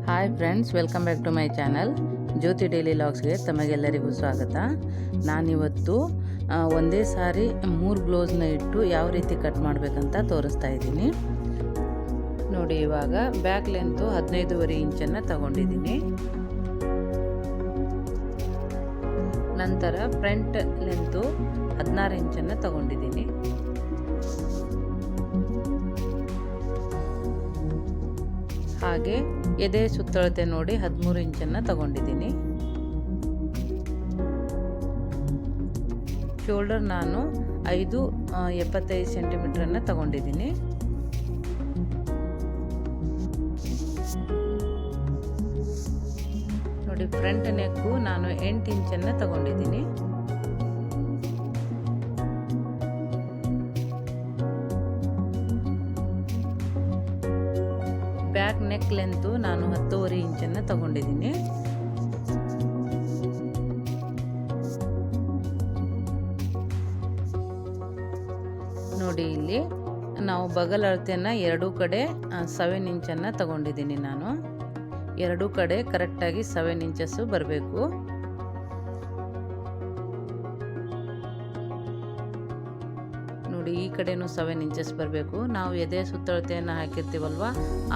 Hi friends, welcome back to my channel Jyoti daily ಲಾಗ್ಸ್ಗೆ ತಮಗೆಲ್ಲರಿಗೂ ಸ್ವಾಗತ. ನಾನಿವತ್ತು ಒಂದೇ ಸಾರಿ 3 ಬ್ಲೌಸ್ನ ಇಟ್ಟು ಯಾವ ರೀತಿ ಕಟ್ ಮಾಡಬೇಕಂತ ತೋರಿಸ್ತಾ ಇದ್ದೀನಿ. ನೋಡಿ, ಇವಾಗ ಬ್ಯಾಕ್ ಲೆಂತು 15.5 ಇಂಚನ್ನು ತಗೊಂಡಿದ್ದೀನಿ. ನಂತರ ಫ್ರಂಟ್ ಲೆಂತು 16 ಇಂಚನ್ನು ತಗೊಂಡಿದ್ದೀನಿ. ಹಾಗೆ ಎದೆ ಸುತ್ತಳತೆ ನೋಡಿ 13 ಇಂಚನ್ನು ತಗೊಂಡಿದ್ದೀನಿ. ಶೋಲ್ಡರ್ ನಾನು 5.75 ಸೆಂಟಿಮೀಟ್ರನ್ನು ತಗೊಂಡಿದ್ದೀನಿ. ನೋಡಿ, ಫ್ರಂಟ್ ನೆಕ್ಕು ನಾನು 8 ಇಂಚನ್ನು ತಗೊಂಡಿದ್ದೀನಿ. ಬ್ಯಾಕ್ ನೆಕ್ ಲೆಂತು ನಾನು 10.5 ಇಂಚನ್ನು ತಗೊಂಡಿದ್ದೀನಿ. ನೋಡಿ, ಇಲ್ಲಿ ನಾವು ಬಗಲ್ ಅಳತೆಯನ್ನು ಎರಡೂ ಕಡೆ 7 ಇಂಚನ್ನು ತಗೊಂಡಿದ್ದೀನಿ. ನಾನು ಎರಡೂ ಕಡೆ ಕರೆಕ್ಟಾಗಿ 7 ಇಂಚಸ್ಸು ಬರಬೇಕು. ನೋಡಿ, ಈ ಕಡೆನೂ 7 ಇಂಚಸ್ ಬರಬೇಕು. ನಾವು ಎದೆ ಸುತ್ತಳತೆಯನ್ನು ಹಾಕಿರ್ತೀವಲ್ವ,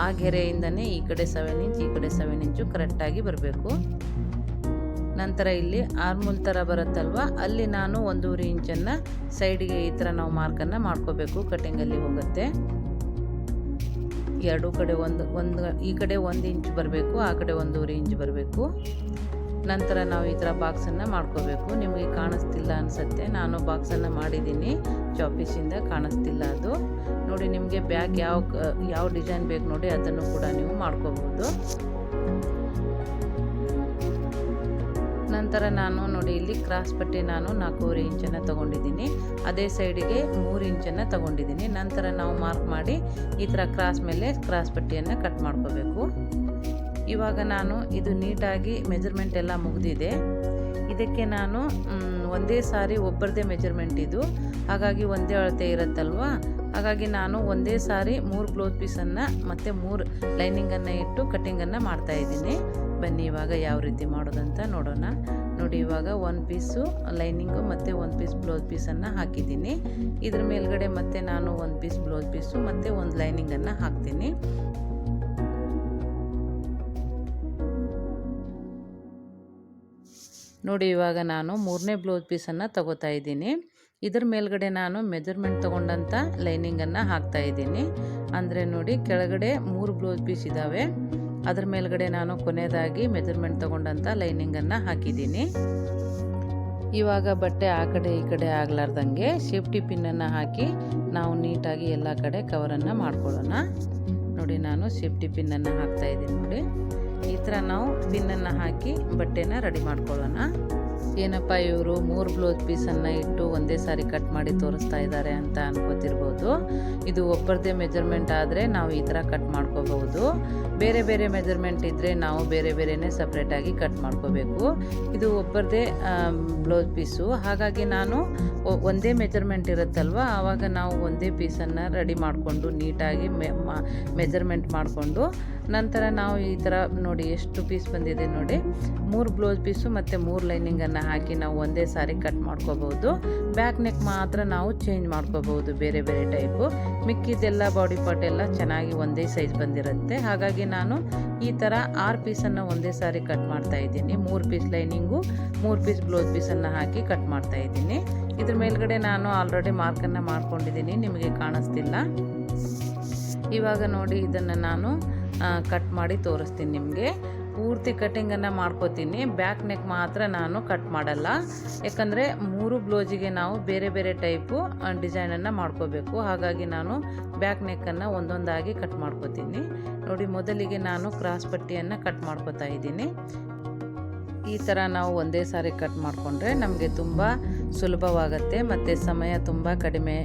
ಆ ಗೆರೆಯಿಂದನೇ ಈ ಕಡೆ 7 ಇಂಚ್, ಈ ಕಡೆ 7 ಇಂಚು ಕರೆಕ್ಟಾಗಿ ಬರಬೇಕು. ನಂತರ ಇಲ್ಲಿ ಆರ್ಮುಲ್ ಥರ ಬರುತ್ತಲ್ವ, ಅಲ್ಲಿ ನಾನು 1.5 ಇಂಚನ್ನು ಸೈಡ್ಗೆ ಈ ಥರ ನಾವು ಮಾರ್ಕನ್ನು ಮಾಡ್ಕೋಬೇಕು. ಕಟಿಂಗಲ್ಲಿ ಹೋಗುತ್ತೆ. ಎರಡೂ ಕಡೆ ಈ ಕಡೆ 1 ಇಂಚ್ ಬರಬೇಕು, ಆ ಕಡೆ 1.5 ಇಂಚ್ ಬರಬೇಕು. ನಂತರ ನಾವು ಈ ಥರ ಬಾಕ್ಸನ್ನು ಮಾಡ್ಕೋಬೇಕು. ನಿಮಗೆ ಕಾಣಿಸ್ತಿಲ್ಲ ಅನಿಸುತ್ತೆ, ನಾನು ಬಾಕ್ಸನ್ನು ಮಾಡಿದ್ದೀನಿ, ಚಾಪೀಸಿಂದ ಕಾಣಿಸ್ತಿಲ್ಲ ಅದು. ನೋಡಿ, ನಿಮಗೆ ಬ್ಯಾಗ್ ಯಾವ ಡಿಸೈನ್ ಬೇಕು ನೋಡಿ, ಅದನ್ನು ಕೂಡ ನೀವು ಮಾಡ್ಕೋಬೋದು. ನಂತರ ನಾನು ನೋಡಿ, ಇಲ್ಲಿ ಕ್ರಾಸ್ ಪಟ್ಟಿ ನಾನು 4.5 ಇಂಚನ್ನು ತಗೊಂಡಿದ್ದೀನಿ. ಅದೇ ಸೈಡಿಗೆ 3 ಇಂಚನ್ನು ತಗೊಂಡಿದ್ದೀನಿ. ನಂತರ ನಾವು ಮಾರ್ಕ್ ಮಾಡಿ ಈ ಥರ ಕ್ರಾಸ್ ಮೇಲೆ ಕ್ರಾಸ್ ಪಟ್ಟಿಯನ್ನು ಕಟ್ ಮಾಡ್ಕೋಬೇಕು. ಇವಾಗ ನಾನು ಇದು ನೀಟಾಗಿ ಮೆಜರ್ಮೆಂಟ್ ಎಲ್ಲ ಮುಗಿದಿದೆ. ಇದಕ್ಕೆ ನಾನು ಒಂದೇ ಸಾರಿ ಒಬ್ಬರದೇ ಮೆಜರ್ಮೆಂಟ್ ಇದು, ಹಾಗಾಗಿ ಒಂದೇ ಅಳತೆ ಇರುತ್ತಲ್ವ, ಹಾಗಾಗಿ ನಾನು ಒಂದೇ ಸಾರಿ 3 ಬ್ಲೌಸ್ ಪೀಸನ್ನು ಮತ್ತು 3 ಲೈನಿಂಗನ್ನು ಇಟ್ಟು ಕಟ್ಟಿಂಗನ್ನು ಮಾಡ್ತಾಯಿದ್ದೀನಿ. ಬನ್ನಿ ಇವಾಗ ಯಾವ ರೀತಿ ಮಾಡೋದಂತ ನೋಡೋಣ. ನೋಡಿ, ಇವಾಗ 1 ಪೀಸು ಲೈನಿಂಗು ಮತ್ತು 1 ಪೀಸ್ ಬ್ಲೌಸ್ ಪೀಸನ್ನು ಹಾಕಿದ್ದೀನಿ. ಇದ್ರ ಮೇಲ್ಗಡೆ ಮತ್ತೆ ನಾನು 1 ಪೀಸ್ ಬ್ಲೌಸ್ ಪೀಸು ಮತ್ತು 1 ಲೈನಿಂಗನ್ನು ಹಾಕ್ತೀನಿ. ನೋಡಿ, ಇವಾಗ ನಾನು 3ನೇ ಬ್ಲೌಸ್ ಪೀಸನ್ನು ತಗೋತಾ ಇದ್ದೀನಿ. ಇದ್ರ ಮೇಲ್ಗಡೆ ನಾನು ಮೆಜರ್ಮೆಂಟ್ ತೊಗೊಂಡಂಥ ಲೈನಿಂಗನ್ನು ಹಾಕ್ತಾ ಇದ್ದೀನಿ. ಅಂದರೆ ನೋಡಿ, ಕೆಳಗಡೆ 3 ಬ್ಲೌಸ್ ಪೀಸ್ ಇದ್ದಾವೆ, ಅದ್ರ ಮೇಲ್ಗಡೆ ನಾನು ಕೊನೆಯದಾಗಿ ಮೆಜರ್ಮೆಂಟ್ ತೊಗೊಂಡಂಥ ಲೈನಿಂಗನ್ನು ಹಾಕಿದ್ದೀನಿ. ಇವಾಗ ಬಟ್ಟೆ ಆ ಕಡೆ ಈ ಕಡೆ ಆಗಲಾರ್ದಂಗೆ ಸೇಫ್ಟಿ ಪಿನ್ನನ್ನು ಹಾಕಿ ನಾವು ನೀಟಾಗಿ ಎಲ್ಲ ಕಡೆ ಕವರನ್ನು ಮಾಡ್ಕೊಳ್ಳೋಣ. ನೋಡಿ, ನಾನು ಸೇಫ್ಟಿ ಪಿನ್ನನ್ನು ಹಾಕ್ತಾ ಇದ್ದೀನಿ. ನೋಡಿ, ಈ ಥರ ನಾವು ಪಿನ್ನನ್ನು ಹಾಕಿ ಬಟ್ಟೆನ ರೆಡಿ ಮಾಡ್ಕೊಳ್ಳೋಣ. ಏನಪ್ಪ ಇವರು 3 ಬ್ಲೌಸ್ ಪೀಸನ್ನು ಇಟ್ಟು ಒಂದೇ ಸಾರಿ ಕಟ್ ಮಾಡಿ ತೋರಿಸ್ತಾ ಇದ್ದಾರೆ ಅಂತ ಅನ್ಕೋತಿರ್ಬೋದು. ಇದು ಒಬ್ಬರದೇ ಮೆಜರ್ಮೆಂಟ್ ಆದರೆ ನಾವು ಈ ಥರ ಕಟ್ ಮಾಡ್ಕೋಬಹುದು. ಬೇರೆ ಬೇರೆ ಮೆಜರ್ಮೆಂಟ್ ಇದ್ದರೆ ನಾವು ಬೇರೆ ಬೇರೆನೇ ಸಪ್ರೇಟಾಗಿ ಕಟ್ ಮಾಡ್ಕೋಬೇಕು. ಇದು ಒಬ್ಬರದೇ ಬ್ಲೌಸ್ ಪೀಸು, ಹಾಗಾಗಿ ನಾನು ಒಂದೇ ಮೆಜರ್ಮೆಂಟ್ ಇರುತ್ತಲ್ವ, ಆವಾಗ ನಾವು ಒಂದೇ ಪೀಸನ್ನು ರೆಡಿ ಮಾಡಿಕೊಂಡು ನೀಟಾಗಿ ಮೆಜರ್ಮೆಂಟ್ ಮಾಡಿಕೊಂಡು ನಂತರ ನಾವು ಈ ಥರ ನೋಡಿ ಎಷ್ಟು ಪೀಸ್ ಬಂದಿದೆ ನೋಡಿ, 3 ಬ್ಲೌಸ್ ಪೀಸು ಮತ್ತು 3 ಲೈನಿಂಗನ್ನು ಹಾಕಿ ನಾವು ಒಂದೇ ಸಾರಿ ಕಟ್ ಮಾಡ್ಕೋಬಹುದು. ಬ್ಯಾಕ್ ನೆಕ್ ಮಾತ್ರ ನಾವು ಚೇಂಜ್ ಮಾಡ್ಕೋಬಹುದು ಬೇರೆ ಬೇರೆ ಟೈಪು. ಮಿಕ್ಕಿದೆಲ್ಲ ಬಾಡಿ ಪಾರ್ಟ್ ಎಲ್ಲ ಚೆನ್ನಾಗಿ ಒಂದೇ ಸೈಜ್ ಬಂದಿರುತ್ತೆ. ಹಾಗಾಗಿ ನಾನು ಈ ಥರ 6 ಪೀಸನ್ನು ಒಂದೇ ಸಾರಿ ಕಟ್ ಮಾಡ್ತಾ ಇದ್ದೀನಿ. 3 ಪೀಸ್ ಲೈನಿಂಗು, 3 ಪೀಸ್ ಬ್ಲೌಸ್ ಪೀಸನ್ನು ಹಾಕಿ ಕಟ್ ಮಾಡ್ತಾ ಇದ್ದೀನಿ. ಇದ್ರ ಮೇಲ್ಗಡೆ ನಾನು ಆಲ್ರೆಡಿ ಮಾರ್ಕನ್ನು ಮಾಡ್ಕೊಂಡಿದ್ದೀನಿ, ನಿಮಗೆ ಕಾಣಿಸ್ತಿಲ್ಲ. ಇವಾಗ ನೋಡಿ, ಇದನ್ನು ನಾನು ಕಟ್ ಮಾಡಿ ತೋರಿಸ್ತೀನಿ ನಿಮಗೆ. ಪೂರ್ತಿ ಕಟ್ಟಿಂಗನ್ನು ಮಾಡ್ಕೋತೀನಿ, ಬ್ಯಾಕ್ ನೆಕ್ ಮಾತ್ರ ನಾನು ಕಟ್ ಮಾಡಲ್ಲ. ಯಾಕಂದರೆ 3 ಬ್ಲೌಸಿಗೆ ನಾವು ಬೇರೆ ಬೇರೆ ಟೈಪು ಡಿಸೈನನ್ನು ಮಾಡ್ಕೋಬೇಕು. ಹಾಗಾಗಿ ನಾನು ಬ್ಯಾಕ್ ನೆಕ್ಕನ್ನು ಒಂದೊಂದಾಗಿ ಕಟ್ ಮಾಡ್ಕೋತೀನಿ. ನೋಡಿ, ಮೊದಲಿಗೆ ನಾನು ಕ್ರಾಸ್ ಪಟ್ಟಿಯನ್ನು ಕಟ್ ಮಾಡ್ಕೋತಾ ಇದ್ದೀನಿ. ಈ ಥರ ನಾವು ಒಂದೇ ಸಾರಿ ಕಟ್ ಮಾಡಿಕೊಂಡ್ರೆ ನಮಗೆ ತುಂಬ ಸುಲಭವಾಗುತ್ತೆ ಮತ್ತು ಸಮಯ ತುಂಬ ಕಡಿಮೆ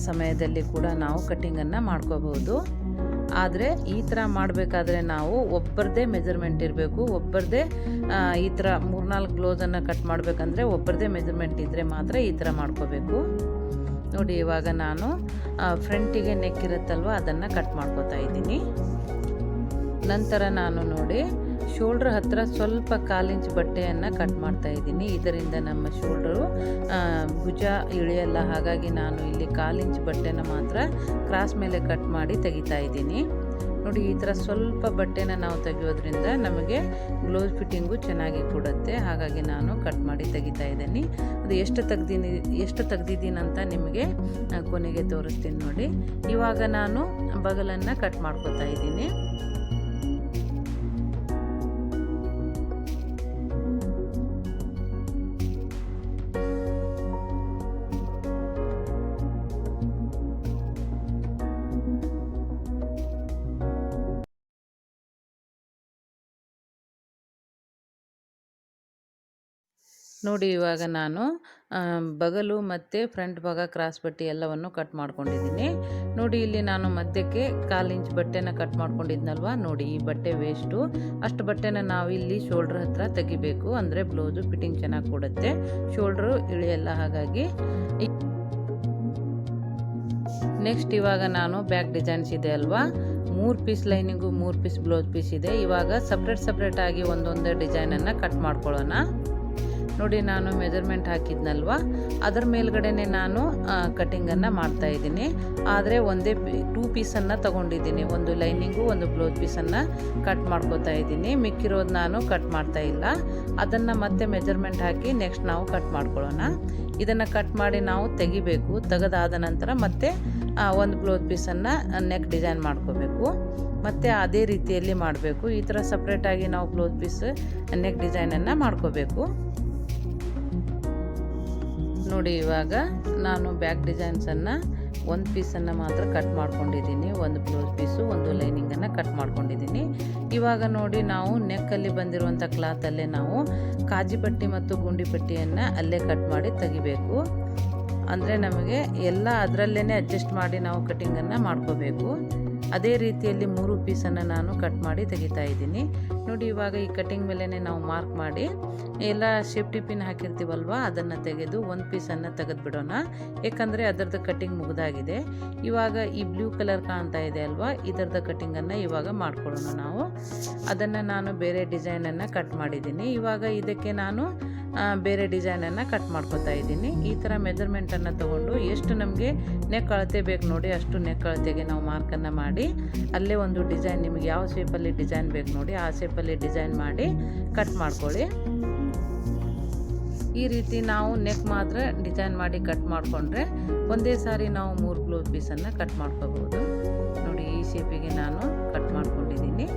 ಸಮಯದಲ್ಲಿ ಕೂಡ ನಾವು ಕಟ್ಟಿಂಗನ್ನು ಮಾಡ್ಕೋಬಹುದು. ಆದರೆ ಈ ಥರ ಮಾಡಬೇಕಾದ್ರೆ ನಾವು ಒಬ್ಬರದೇ ಮೆಜರ್ಮೆಂಟ್ ಇರಬೇಕು. ಒಬ್ಬರದೇ ಈ ಥರ 3-4 ಬ್ಲೌಸನ್ನು ಕಟ್ ಮಾಡಬೇಕಂದ್ರೆ ಒಬ್ಬರದೇ ಮೆಜರ್ಮೆಂಟ್ ಇದ್ದರೆ ಮಾತ್ರ ಈ ಥರ ಮಾಡ್ಕೋಬೇಕು. ನೋಡಿ, ಇವಾಗ ನಾನು ಫ್ರಂಟಿಗೆ ನೆಕ್ ಇರುತ್ತಲ್ವ, ಅದನ್ನು ಕಟ್ ಮಾಡ್ಕೋತಾ ಇದ್ದೀನಿ. ನಂತರ ನಾನು ನೋಡಿ ಶೋಲ್ಡ್ರ್ ಹತ್ತಿರ ಸ್ವಲ್ಪ 1/4 ಇಂಚ್ ಬಟ್ಟೆಯನ್ನು ಕಟ್ ಮಾಡ್ತಾ ಇದ್ದೀನಿ. ಇದರಿಂದ ನಮ್ಮ ಶೋಲ್ಡ್ರು ಭುಜ ಇಳಿಯಲ್ಲ. ಹಾಗಾಗಿ ನಾನು ಇಲ್ಲಿ 1/4 ಇಂಚ್ ಬಟ್ಟೆನ ಮಾತ್ರ ಕ್ರಾಸ್ ಮೇಲೆ ಕಟ್ ಮಾಡಿ ತೆಗಿತಾ ಇದ್ದೀನಿ. ನೋಡಿ ಈ ಥರ ಸ್ವಲ್ಪ ಬಟ್ಟೆನ ನಾವು ತೆಗೆಯೋದ್ರಿಂದ ನಮಗೆ ಬ್ಲೌಸ್ ಫಿಟ್ಟಿಂಗು ಚೆನ್ನಾಗಿ ಕೊಡುತ್ತೆ. ಹಾಗಾಗಿ ನಾನು ಕಟ್ ಮಾಡಿ ತೆಗಿತಾ ಇದ್ದೀನಿ. ಅದು ಎಷ್ಟು ತೆಗ್ದಿದ್ದೀನಿ ಅಂತ ನಿಮಗೆ ಕೊನೆಗೆ ತೋರಿಸ್ತೀನಿ ನೋಡಿ. ಇವಾಗ ನಾನು ಬಗಲನ್ನು ಕಟ್ ಮಾಡ್ಕೊತಾ ಇದ್ದೀನಿ. ನೋಡಿ ಇವಾಗ ನಾನು ಬಗಲು ಮತ್ತು ಫ್ರಂಟ್ ಭಾಗ ಕ್ರಾಸ್ ಪಟ್ಟಿ ಎಲ್ಲವನ್ನು ಕಟ್ ಮಾಡ್ಕೊಂಡಿದ್ದೀನಿ. ನೋಡಿ ಇಲ್ಲಿ ನಾನು ಮಧ್ಯಕ್ಕೆ 1/4 ಇಂಚ್ ಬಟ್ಟೆನ ಕಟ್ ಮಾಡ್ಕೊಂಡಿದ್ನಲ್ವ, ನೋಡಿ ಈ ಬಟ್ಟೆ ವೇಸ್ಟು. ಅಷ್ಟು ಬಟ್ಟೆನ ನಾವು ಇಲ್ಲಿ ಶೋಲ್ಡ್ರ್ ಹತ್ರ ತೆಗಿಬೇಕು, ಅಂದರೆ ಬ್ಲೌಸು ಫಿಟ್ಟಿಂಗ್ ಚೆನ್ನಾಗಿ ಕೊಡುತ್ತೆ, ಶೋಲ್ಡ್ರು ಇಳಿಯಲ್ಲ. ಹಾಗಾಗಿ ನೆಕ್ಸ್ಟ್ ಇವಾಗ ನಾನು ಬ್ಯಾಕ್ ಡಿಸೈನ್ಸ್ ಇದೆ ಅಲ್ವಾ, 3 piece lining 3 piece blouse piece ಇದೆ. ಇವಾಗ ಸಪ್ರೇಟ್ ಆಗಿ ಒಂದೊಂದೇ ಡಿಸೈನನ್ನು ಕಟ್ ಮಾಡ್ಕೊಳ್ಳೋಣ. ನೋಡಿ ನಾನು ಮೆಜರ್ಮೆಂಟ್ ಹಾಕಿದ್ನಲ್ವ, ಅದರ ಮೇಲ್ಗಡೆನೆ ನಾನು ಕಟ್ಟಿಂಗನ್ನು ಮಾಡ್ತಾ ಇದ್ದೀನಿ. ಆದರೆ ಒಂದೇ 2 ಪೀಸನ್ನು ತೊಗೊಂಡಿದ್ದೀನಿ, ಒಂದು ಲೈನಿಂಗು ಒಂದು ಬ್ಲೌಸ್ ಪೀಸನ್ನು ಕಟ್ ಮಾಡ್ಕೋತಾ ಇದ್ದೀನಿ. ಮಿಕ್ಕಿರೋದು ನಾನು ಕಟ್ ಮಾಡ್ತಾ ಇಲ್ಲ. ಅದನ್ನು ಮತ್ತೆ ಮೆಜರ್ಮೆಂಟ್ ಹಾಕಿ ನೆಕ್ಸ್ಟ್ ನಾವು ಕಟ್ ಮಾಡ್ಕೊಳ್ಳೋಣ. ಇದನ್ನು ಕಟ್ ಮಾಡಿ ನಾವು ತೆಗಿಬೇಕು. ತೆಗೆದಾದ ನಂತರ ಮತ್ತೆ ಒಂದು ಬ್ಲೌಸ್ ಪೀಸನ್ನು ನೆಕ್ ಡಿಸೈನ್ ಮಾಡ್ಕೋಬೇಕು. ಮತ್ತು ಅದೇ ರೀತಿಯಲ್ಲಿ ಮಾಡಬೇಕು. ಈ ಥರ ಸಪ್ರೇಟಾಗಿ ನಾವು ಬ್ಲೌಸ್ ಪೀಸ್ ನೆಕ್ ಡಿಸೈನನ್ನು ಮಾಡ್ಕೋಬೇಕು. ನೋಡಿ ಇವಾಗ ನಾನು ಬ್ಯಾಕ್ ಡಿಸೈನ್ಸನ್ನು ಒಂದು ಪೀಸನ್ನು ಮಾತ್ರ ಕಟ್ ಮಾಡ್ಕೊಂಡಿದ್ದೀನಿ, ಒಂದು ಬ್ಲೌಸ್ ಪೀಸು ಒಂದು ಲೈನಿಂಗನ್ನು ಕಟ್ ಮಾಡ್ಕೊಂಡಿದ್ದೀನಿ. ಇವಾಗ ನೋಡಿ ನಾವು ನೆಕ್ಕಲ್ಲಿ ಬಂದಿರುವಂಥ ಕ್ಲಾತಲ್ಲೇ ನಾವು ಕಾಜಿ ಪಟ್ಟಿ ಮತ್ತು ಗುಂಡಿ ಪಟ್ಟಿಯನ್ನು ಅಲ್ಲೇ ಕಟ್ ಮಾಡಿ ತೆಗಿಬೇಕು. ಅಂದರೆ ನಮಗೆ ಎಲ್ಲ ಅದರಲ್ಲೇ ಅಡ್ಜಸ್ಟ್ ಮಾಡಿ ನಾವು ಕಟ್ಟಿಂಗನ್ನು ಮಾಡ್ಕೋಬೇಕು. ಅದೇ ರೀತಿಯಲ್ಲಿ 3 ಪೀಸನ್ನು ನಾನು ಕಟ್ ಮಾಡಿ ತೆಗಿತಾ ಇದ್ದೀನಿ. ನೋಡಿ ಇವಾಗ ಈ ಕಟ್ಟಿಂಗ್ ಮೇಲೇ ನಾವು ಮಾರ್ಕ್ ಮಾಡಿ ಎಲ್ಲ ಸೇಫ್ಟಿ ಪಿನ್ ಹಾಕಿರ್ತೀವಲ್ವ, ಅದನ್ನು ತೆಗೆದು ಒಂದು ಪೀಸನ್ನು ತೆಗೆದುಬಿಡೋಣ. ಏಕೆಂದರೆ ಅದರದ್ದು ಕಟ್ಟಿಂಗ್ ಮುಗಿದಾಗಿದೆ. ಇವಾಗ ಈ ಬ್ಲೂ ಕಲರ್ ಕಾಣ್ತಾ ಇದೆ ಅಲ್ವಾ, ಇದರದ ಕಟ್ಟಿಂಗನ್ನು ಇವಾಗ ಮಾಡ್ಕೊಳ್ಳೋಣ ನಾವು. ಅದನ್ನು ನಾನು ಬೇರೆ ಡಿಸೈನನ್ನು ಕಟ್ ಮಾಡಿದ್ದೀನಿ. ಇವಾಗ ಇದಕ್ಕೆ ನಾನು ಬೇರೆ ಡಿಸೈನನ್ನು ಕಟ್ ಮಾಡ್ಕೊತಾ ಇದ್ದೀನಿ. ಈ ಥರ ಮೆಜರ್ಮೆಂಟನ್ನು ತೊಗೊಂಡು ಎಷ್ಟು ನಮಗೆ ನೆಕ್ ಅಳತೆ ಬೇಕು ನೋಡಿ, ಅಷ್ಟು ನೆಕ್ ಅಳತೆಗೆ ನಾವು ಮಾರ್ಕನ್ನು ಮಾಡಿ ಅಲ್ಲೇ ಒಂದು ಡಿಸೈನ್, ನಿಮಗೆ ಯಾವ ಶೇಪಲ್ಲಿ ಡಿಸೈನ್ ಬೇಕು ನೋಡಿ ಆ ಶೇಪಲ್ಲಿ ಡಿಸೈನ್ ಮಾಡಿ ಕಟ್ ಮಾಡ್ಕೊಳ್ಳಿ. ಈ ರೀತಿ ನಾವು ನೆಕ್ ಮಾತ್ರ ಡಿಸೈನ್ ಮಾಡಿ ಕಟ್ ಮಾಡಿಕೊಂಡ್ರೆ ಒಂದೇ ಸಾರಿ ನಾವು 3 ಬ್ಲೌಸ್ ಪೀಸನ್ನು ಕಟ್ ಮಾಡ್ಕೋಬೋದು. ನೋಡಿ ಈ ಶೇಪಿಗೆ ನಾನು ಕಟ್ ಮಾಡ್ಕೊಂಡಿದ್ದೀನಿ.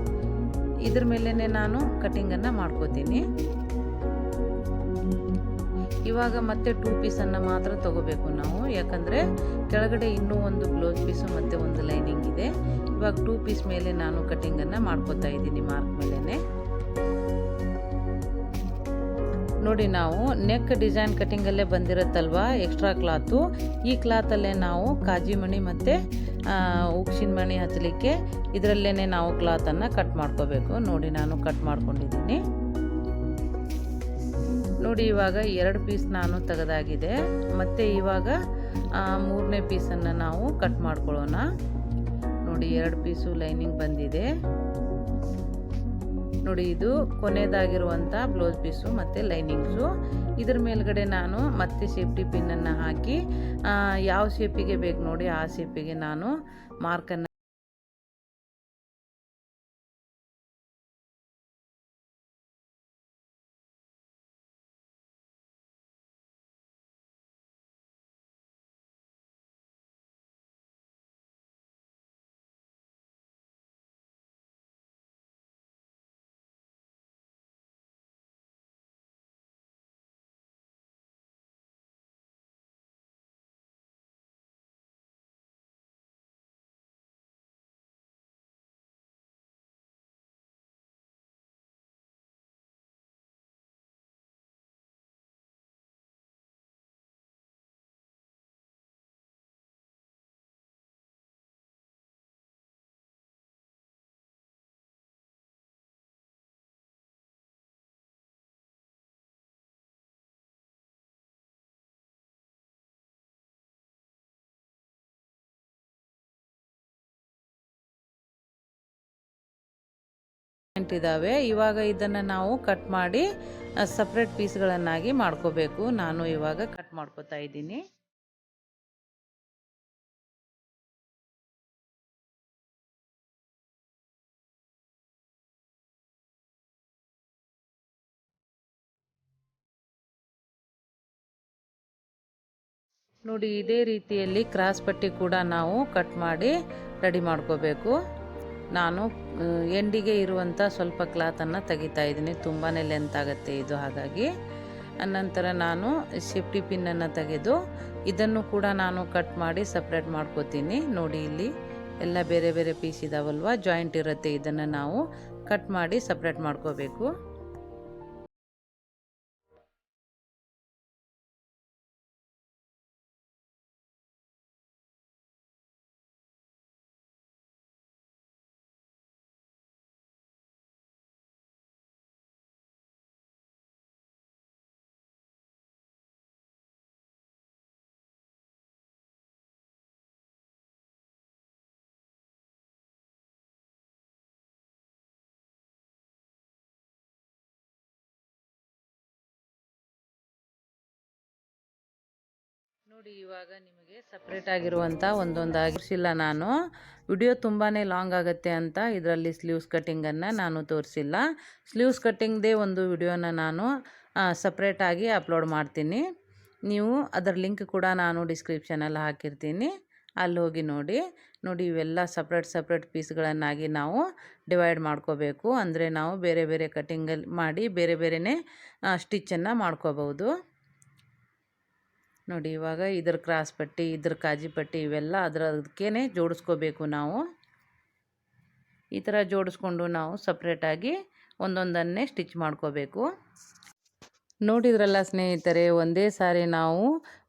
ಇದ್ರ ಮೇಲೇ ನಾನು ಕಟ್ಟಿಂಗನ್ನು ಮಾಡ್ಕೋತೀನಿ. ಇವಾಗ ಮತ್ತೆ 2 ಪೀಸನ್ನು ಮಾತ್ರ ತೊಗೋಬೇಕು ನಾವು, ಯಾಕಂದರೆ ಕೆಳಗಡೆ ಇನ್ನೂ ಒಂದು ಬ್ಲೌಸ್ ಪೀಸು ಮತ್ತು ಒಂದು ಲೈನಿಂಗ್ ಇದೆ. ಇವಾಗ 2 ಪೀಸ್ ಮೇಲೆ ನಾನು ಕಟ್ಟಿಂಗನ್ನು ಮಾಡ್ಕೋತಾ ಇದ್ದೀನಿ ಮಾರ್ಕ್ ಮೇಲೇ. ನೋಡಿ ನಾವು ನೆಕ್ ಡಿಸೈನ್ ಕಟ್ಟಿಂಗಲ್ಲೇ ಬಂದಿರುತ್ತಲ್ವ ಎಕ್ಸ್ಟ್ರಾ ಕ್ಲಾತು, ಈ ಕ್ಲಾತಲ್ಲೇ ನಾವು ಕಾಜಿ ಮಣಿ ಮತ್ತು ಉಕ್ಸಿನ ಮಣಿ ಹಚ್ಚಲಿಕ್ಕೆ ಇದರಲ್ಲೇ ನಾವು ಕ್ಲಾತನ್ನು ಕಟ್ ಮಾಡ್ಕೋಬೇಕು. ನೋಡಿ ನಾನು ಕಟ್ ಮಾಡ್ಕೊಂಡಿದ್ದೀನಿ. ನೋಡಿ ಇವಾಗ 2 ಪೀಸ್ ನಾನು ತೆಗೆದಾಗಿದೆ. ಮತ್ತು ಇವಾಗ 3ನೇ ಪೀಸನ್ನು ನಾವು ಕಟ್ ಮಾಡ್ಕೊಳ್ಳೋಣ. ನೋಡಿ 2 ಪೀಸು ಲೈನಿಂಗ್ ಬಂದಿದೆ. ನೋಡಿ ಇದು ಕೊನೆಯದಾಗಿರುವಂಥ ಬ್ಲೌಸ್ ಪೀಸು ಮತ್ತು ಲೈನಿಂಗ್ಸು. ಇದ್ರ ಮೇಲ್ಗಡೆ ನಾನು ಮತ್ತೆ ಸೇಫ್ಟಿ ಪಿನ್ನನ್ನು ಹಾಕಿ ಯಾವ ಶೇಪಿಗೆ ಬೇಕು ನೋಡಿ ಆ ಶೇಪಿಗೆ ನಾನು ಮಾರ್ಕನ್ನು ಇದ್ದಾವೆ. ಇವಾಗ ಇದನ್ನು ನಾವು ಕಟ್ ಮಾಡಿ ಸಪ್ರೇಟ್ ಪೀಸ್ಗಳನ್ನಾಗಿ ಮಾಡ್ಕೋಬೇಕು. ನಾನು ಇವಾಗ ಕಟ್ ಮಾಡ್ಕೋತಾ ಇದ್ದೀನಿ. ನೋಡಿ ಇದೇ ರೀತಿಯಲ್ಲಿ ಕ್ರಾಸ್ ಪಟ್ಟಿ ಕೂಡ ನಾವು ಕಟ್ ಮಾಡಿ ರೆಡಿ ಮಾಡ್ಕೋಬೇಕು. ನಾನು ಎಂಡಿಗೆ ಇರುವಂಥ ಸ್ವಲ್ಪ ಕ್ಲಾತನ್ನು ತೆಗಿತಾ ಇದ್ದೀನಿ, ತುಂಬಾ ಲೆಂತ್ ಆಗುತ್ತೆ ಇದು. ಹಾಗಾಗಿ ಅನಂತರ ನಾನು ಸೇಫ್ಟಿ ಪಿನ್ನನ್ನು ತೆಗೆದು ಇದನ್ನು ಕೂಡ ನಾನು ಕಟ್ ಮಾಡಿ ಸಪ್ರೇಟ್ ಮಾಡ್ಕೋತೀನಿ. ನೋಡಿ ಇಲ್ಲಿ ಎಲ್ಲ ಬೇರೆ ಬೇರೆ ಪೀಸ್ ಇದಾವಲ್ವ, ಜಾಯಿಂಟ್ ಇರುತ್ತೆ, ಇದನ್ನು ನಾವು ಕಟ್ ಮಾಡಿ ಸಪ್ರೇಟ್ ಮಾಡ್ಕೋಬೇಕು. ನೋಡಿ ಇವಾಗ ನಿಮಗೆ ಸಪ್ರೇಟ್ ಆಗಿರುವಂಥ ಒಂದೊಂದಾಗಿ ತೋರಿಸಿಲ್ಲ ನಾನು. ವಿಡಿಯೋ ತುಂಬಾ ಲಾಂಗ್ ಆಗುತ್ತೆ ಅಂತ ಇದರಲ್ಲಿ ಸ್ಲೀವ್ಸ್ ಕಟ್ಟಿಂಗನ್ನು ನಾನು ತೋರಿಸಿಲ್ಲ. ಸ್ಲೀವ್ಸ್ ಕಟ್ಟಿಂಗ್ದೇ ಒಂದು ವಿಡಿಯೋನ ನಾನು ಸಪ್ರೇಟಾಗಿ ಅಪ್ಲೋಡ್ ಮಾಡ್ತೀನಿ. ನೀವು ಅದರ ಲಿಂಕ್ ಕೂಡ ನಾನು ಡಿಸ್ಕ್ರಿಪ್ಷನಲ್ಲಿ ಹಾಕಿರ್ತೀನಿ, ಅಲ್ಲಿ ಹೋಗಿ ನೋಡಿ. ನೋಡಿ ಇವೆಲ್ಲ ಸಪ್ರೇಟ್ ಪೀಸ್ಗಳನ್ನಾಗಿ ನಾವು ಡಿವೈಡ್ ಮಾಡ್ಕೋಬೇಕು. ಅಂದರೆ ನಾವು ಬೇರೆ ಬೇರೆ ಕಟ್ಟಿಂಗಲ್ಲಿ ಮಾಡಿ ಬೇರೆ ಬೇರೆಯೇ ಸ್ಟಿಚ್ಚನ್ನು ಮಾಡ್ಕೋಬೋದು. ನೋಡಿ ಇವಾಗ ಇದ್ರ ಕ್ರಾಸ್ ಪಟ್ಟಿ, ಇದ್ರ ಕಾಜಿ ಪಟ್ಟಿ ಇವೆಲ್ಲ ಅದಕ್ಕೇ ಜೋಡಿಸ್ಕೋಬೇಕು ನಾವು. ಈ ಥರ ಜೋಡಿಸ್ಕೊಂಡು ನಾವು ಸಪ್ರೇಟಾಗಿ ಒಂದೊಂದನ್ನೇ ಸ್ಟಿಚ್ ಮಾಡ್ಕೋಬೇಕು. ನೋಡಿದ್ರಲ್ಲ ಸ್ನೇಹಿತರೆ, ಒಂದೇ ಸಾರಿ ನಾವು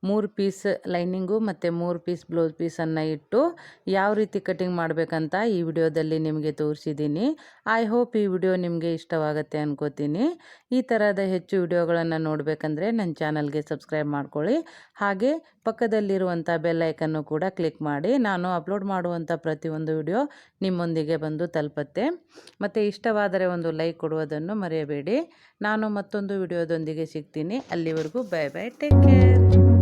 3 ಪೀಸ್ ಲೈನಿಂಗು ಮತ್ತು 3 ಪೀಸ್ ಬ್ಲೌಸ್ ಪೀಸನ್ನು ಇಟ್ಟು ಯಾವ ರೀತಿ ಕಟಿಂಗ್ ಮಾಡಬೇಕಂತ ಈ ವಿಡಿಯೋದಲ್ಲಿ ನಿಮಗೆ ತೋರಿಸಿದ್ದೀನಿ. ಐ ಹೋಪ್ ಈ ವಿಡಿಯೋ ನಿಮಗೆ ಇಷ್ಟವಾಗುತ್ತೆ ಅನ್ಕೋತೀನಿ. ಈ ಥರದ ಹೆಚ್ಚು ವಿಡಿಯೋಗಳನ್ನು ನೋಡಬೇಕಂದ್ರೆ ನನ್ನ ಚಾನಲ್ಗೆ ಸಬ್ಸ್ಕ್ರೈಬ್ ಮಾಡ್ಕೊಳ್ಳಿ. ಹಾಗೆ ಪಕ್ಕದಲ್ಲಿರುವಂಥ ಬೆಲ್ ಐಕನ್ನು ಕೂಡ ಕ್ಲಿಕ್ ಮಾಡಿ. ನಾನು ಅಪ್ಲೋಡ್ ಮಾಡುವಂಥ ಪ್ರತಿಯೊಂದು ವಿಡಿಯೋ ನಿಮ್ಮೊಂದಿಗೆ ಬಂದು ತಲುಪುತ್ತೆ. ಮತ್ತು ಇಷ್ಟವಾದರೆ ಒಂದು ಲೈಕ್ ಕೊಡುವುದನ್ನು ಮರೆಯಬೇಡಿ. ನಾನು ಮತ್ತೊಂದು ವಿಡಿಯೋದೊಂದಿಗೆ ಸಿಗ್ತೀನಿ. ಅಲ್ಲಿವರೆಗೂ ಬೈ ಬೈ, ಟೇಕ್ ಕೇರ್.